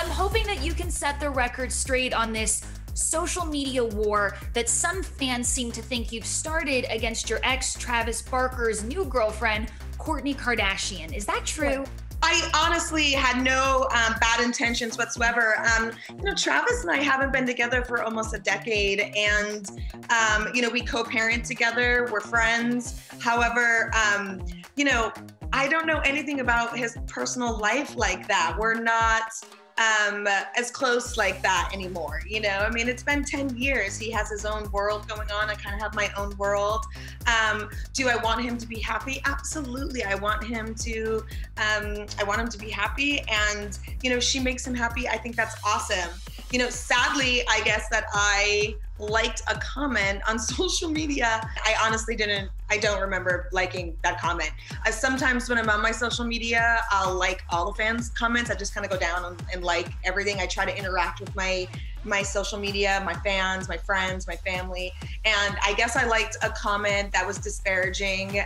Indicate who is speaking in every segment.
Speaker 1: I'm hoping that you can set the record straight on this social media war that some fans seem to think you've started against your ex Travis Barker's new girlfriend, Kourtney Kardashian. Is that true?
Speaker 2: I honestly had no bad intentions whatsoever. Travis and I haven't been together for almost a decade, and we co-parent together. We're friends. However, I don't know anything about his personal life like that. We're not as close like that anymore. It's been 10 years. He has his own world going on. I kind of have my own world. Do I want him to be happy? Absolutely. I want him to be happy, and, she makes him happy. I think that's awesome. Sadly, I guess that I liked a comment on social media. I don't remember liking that comment. Sometimes when I'm on my social media, I'll like all the fans' comments. I just kind of go down and like everything. I try to interact with my social media, my fans, my friends, my family. And I guess I liked a comment that was disparaging.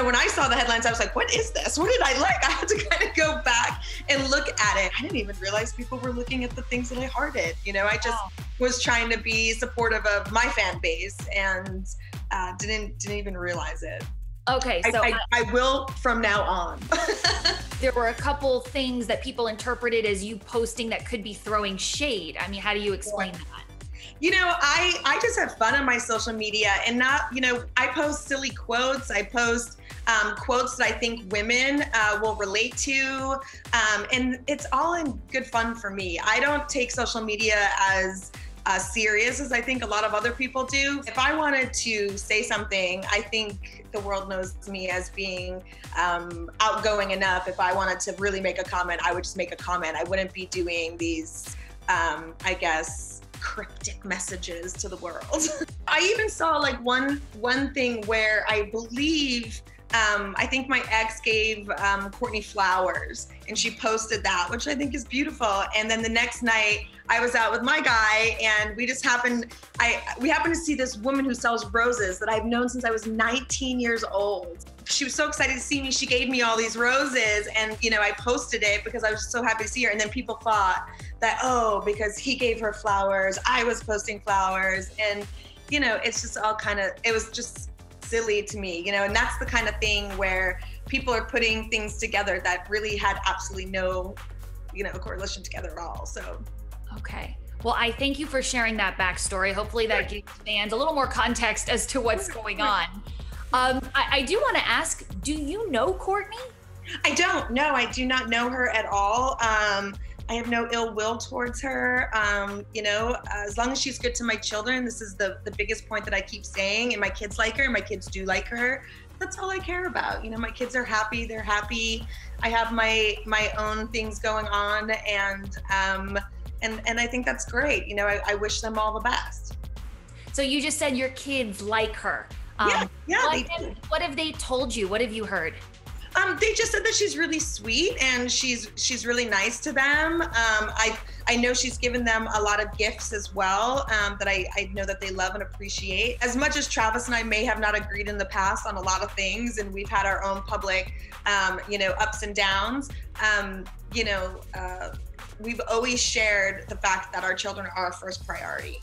Speaker 2: When I saw the headlines, I was like, what is this? What did I like? I had to kind of go back and look at it. I didn't even realize people were looking at the things that I hearted. I just was trying to be supportive of my fan base, and didn't even realize it.
Speaker 1: Okay, so
Speaker 2: I will from now on.
Speaker 1: There were a couple things that people interpreted as you posting that could be throwing shade. How do you explain that?
Speaker 2: I just have fun on my social media, and I post silly quotes. I post quotes that I think women will relate to. And it's all in good fun for me. I don't take social media as serious as I think a lot of other people do. If I wanted to say something, I think the world knows me as being outgoing enough. If I wanted to really make a comment, I would just make a comment. I wouldn't be doing these, cryptic messages to the world. I even saw one thing where I believe I think my ex gave Kourtney flowers, and she posted that, which I think is beautiful. And then the next night I was out with my guy, and we happened to see this woman who sells roses that I've known since I was 19 years old. She was so excited to see me. She gave me all these roses, and I posted it because I was just so happy to see her. And then people thought that, because he gave her flowers, I was posting flowers. And, it's just all it was just silly to me, and that's the kind of thing where people are putting things together that really had absolutely no, correlation together at all. So.
Speaker 1: Okay. Well, I thank you for sharing that backstory. Hopefully that gives fans a little more context as to what's going on. I do want to ask, do you know Kourtney?
Speaker 2: I don't. No, I do not know her at all. I have no ill will towards her. As long as she's good to my children, this is the biggest point that I keep saying, and my kids like her, and my kids do like her. That's all I care about. My kids are happy, they're happy. I have my own things going on, and I think that's great. I wish them all the best.
Speaker 1: So you just said your kids like her.
Speaker 2: Yeah.
Speaker 1: What have they told you? What have you heard?
Speaker 2: They just said that she's really sweet, and she's really nice to them. I know she's given them a lot of gifts as well, that I know that they love and appreciate. As much as Travis and I may have not agreed in the past on a lot of things, and we've had our own public, ups and downs, we've always shared the fact that our children are our first priority.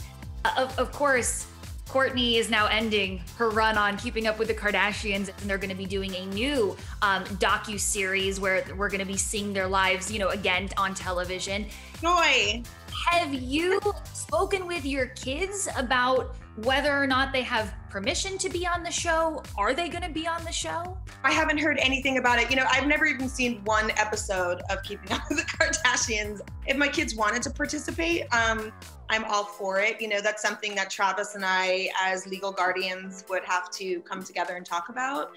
Speaker 1: Of course, Kourtney is now ending her run on Keeping Up with the Kardashians, and they're going to be doing a new docu-series where we're going to be seeing their lives, again on television.
Speaker 2: Joy.
Speaker 1: Have you spoken with your kids about whether or not they have permission to be on the show? Are they going to be on the show?
Speaker 2: I haven't heard anything about it. I've never even seen one episode of Keeping Up with the Kardashians. If my kids wanted to participate, I'm all for it. That's something that Travis and I, as legal guardians, would have to come together and talk about.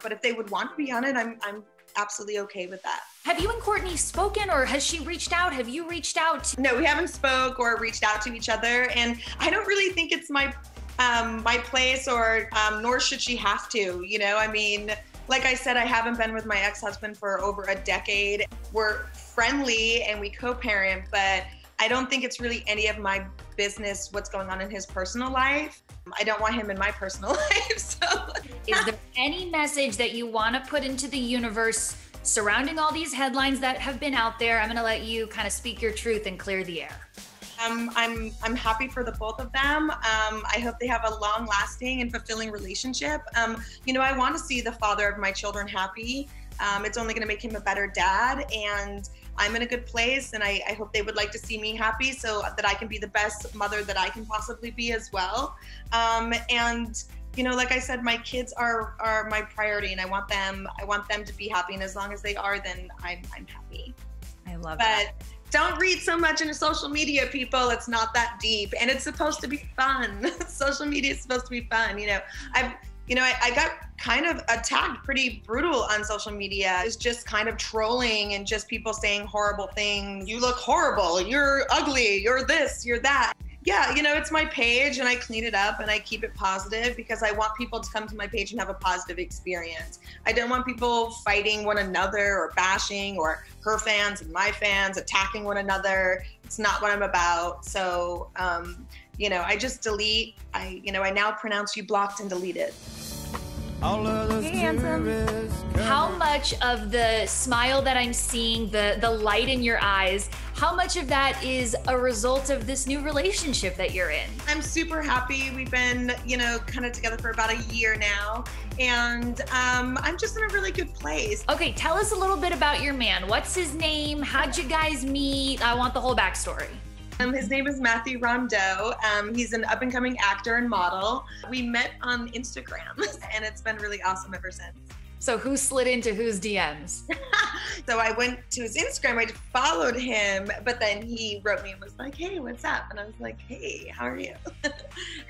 Speaker 2: But if they would want to be on it, I'm absolutely okay with that.
Speaker 1: Have you and Kourtney spoken, or has she reached out? Have you reached out?
Speaker 2: No, we haven't spoke or reached out to each other, and I don't really think it's my place, or nor should she have to. Like I said, I haven't been with my ex-husband for over a decade. We're friendly and we co-parent, but I don't think it's really any of my business what's going on in his personal life. I don't want him in my personal life. So.
Speaker 1: Is there any message that you want to put into the universe surrounding all these headlines that have been out there, I'm gonna let you kind of speak your truth and clear the air.
Speaker 2: I'm happy for the both of them. I hope they have a long-lasting and fulfilling relationship. You know, I want to see the father of my children happy. It's only going to make him a better dad, and I'm in a good place, and I hope they would like to see me happy so that I can be the best mother that I can possibly be as well. And you know, like I said, my kids are my priority, and I want them to be happy, and as long as they are, then I'm happy.
Speaker 1: I love that.
Speaker 2: Don't read so much into social media, people. It's not that deep, and it's supposed to be fun. Social media is supposed to be fun. You know, I got kind of attacked pretty brutal on social media. It's just kind of trolling and just people saying horrible things. You look horrible. You're ugly. You're this. You're that. Yeah, you know, it's my page, and I clean it up and I keep it positive because I want people to come to my page and have a positive experience. I don't want people fighting one another or bashing, or her fans and my fans attacking one another. It's not what I'm about. So, you know, I just delete. I now pronounce you blocked and deleted.
Speaker 1: Hey, handsome. How much of the smile that I'm seeing, the light in your eyes, how much of that is a result of this new relationship that you're in?
Speaker 2: I'm super happy. We've been, you know, kind of together for about a year now, and I'm just in a really good place.
Speaker 1: Okay, tell us a little bit about your man. What's his name? How'd you guys meet? I want the whole backstory.
Speaker 2: His name is Matthew Rondeau. He's an up-and-coming actor and model. We met on Instagram, and it's been really awesome ever since.
Speaker 1: So who slid into whose DMs?
Speaker 2: So I went to his Instagram, I followed him, but then he wrote me and was like, hey, what's up? And I was like, hey, how are you?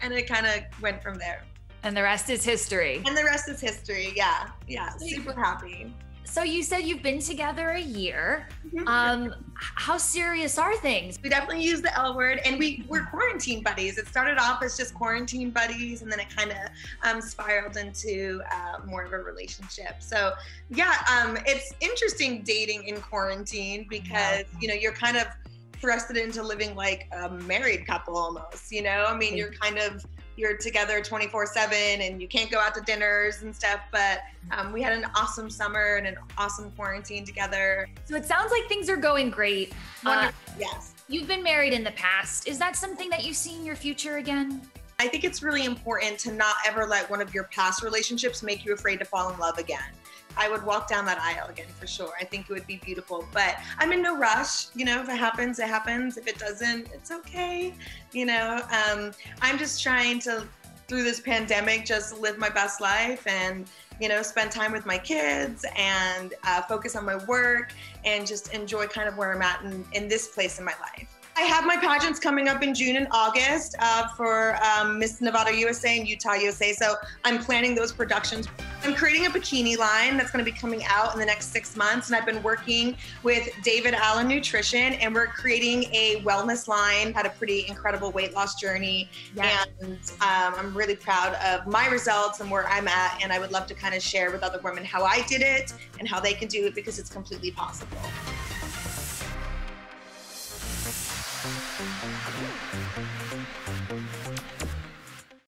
Speaker 2: And it kind of went from there.
Speaker 1: And the rest is history.
Speaker 2: And the rest is history, yeah. Yeah, super happy.
Speaker 1: So you said you've been together a year. How serious are things?
Speaker 2: We definitely use the L word, and we're quarantine buddies. It started off as just quarantine buddies, and then it kind of spiraled into more of a relationship. So yeah, it's interesting dating in quarantine because, you know, you're kind of thrusted into living like a married couple almost, you know? I mean, you're together 24/7 and you can't go out to dinners and stuff, but we had an awesome summer and an awesome quarantine together.
Speaker 1: So it sounds like things are going great.
Speaker 2: Yes.
Speaker 1: You've been married in the past. Is that something that you see in your future again?
Speaker 2: I think it's really important to not ever let one of your past relationships make you afraid to fall in love again. I would walk down that aisle again for sure. I think it would be beautiful, but I'm in no rush. You know, if it happens, it happens. If it doesn't, it's okay. You know, I'm just trying to, through this pandemic, just live my best life and, you know, spend time with my kids and focus on my work and just enjoy kind of where I'm at in this place in my life. I have my pageants coming up in June and August for Miss Nevada USA and Utah USA. So I'm planning those productions. I'm creating a bikini line that's going to be coming out in the next 6 months. And I've been working with David Allen Nutrition, and we're creating a wellness line. Had a pretty incredible weight loss journey. Yes. And I'm really proud of my results and where I'm at. And I would love to kind of share with other women how I did it and how they can do it because it's completely possible.